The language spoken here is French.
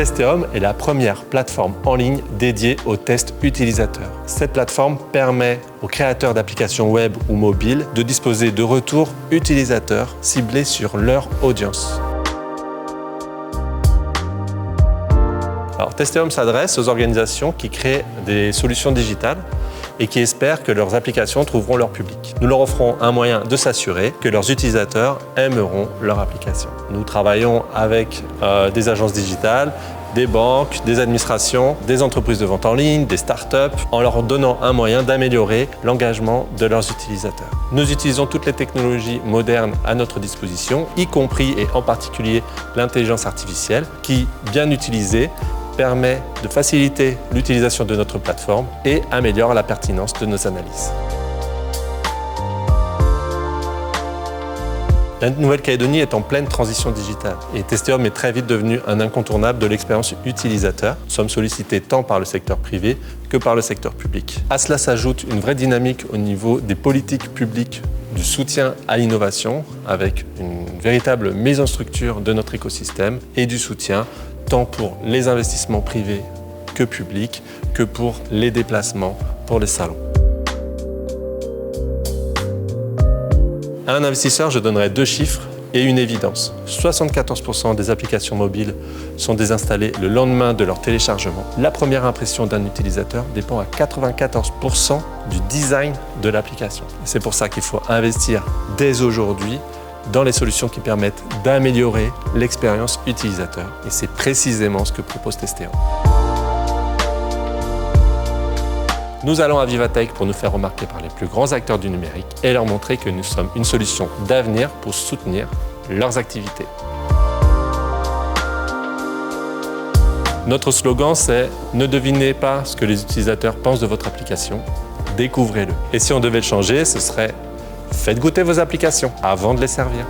Testeum est la première plateforme en ligne dédiée aux tests utilisateurs. Cette plateforme permet aux créateurs d'applications web ou mobiles de disposer de retours utilisateurs ciblés sur leur audience. Alors, Testeum s'adresse aux organisations qui créent des solutions digitales et qui espèrent que leurs applications trouveront leur public. Nous leur offrons un moyen de s'assurer que leurs utilisateurs aimeront leur application. Nous travaillons avec des agences digitales, des banques, des administrations, des entreprises de vente en ligne, des startups, en leur donnant un moyen d'améliorer l'engagement de leurs utilisateurs. Nous utilisons toutes les technologies modernes à notre disposition, y compris et en particulier l'intelligence artificielle, qui, bien utilisée, permet de faciliter l'utilisation de notre plateforme et améliore la pertinence de nos analyses. La Nouvelle-Calédonie est en pleine transition digitale et Testeum est très vite devenu un incontournable de l'expérience utilisateur. Nous sommes sollicités tant par le secteur privé que par le secteur public. À cela s'ajoute une vraie dynamique au niveau des politiques publiques du soutien à l'innovation avec une véritable mise en structure de notre écosystème et du soutien tant pour les investissements privés que publics, que pour les déplacements pour les salons. À un investisseur, je donnerai 2 chiffres et une évidence. 74% des applications mobiles sont désinstallées le lendemain de leur téléchargement. La première impression d'un utilisateur dépend à 94% du design de l'application. C'est pour ça qu'il faut investir dès aujourd'hui dans les solutions qui permettent d'améliorer l'expérience utilisateur. Et c'est précisément ce que propose Testeum. Nous allons à Vivatech pour nous faire remarquer par les plus grands acteurs du numérique et leur montrer que nous sommes une solution d'avenir pour soutenir leurs activités. Notre slogan, c'est « Ne devinez pas ce que les utilisateurs pensent de votre application, découvrez-le ». Et si on devait le changer, ce serait « Faites goûter vos applications avant de les servir ».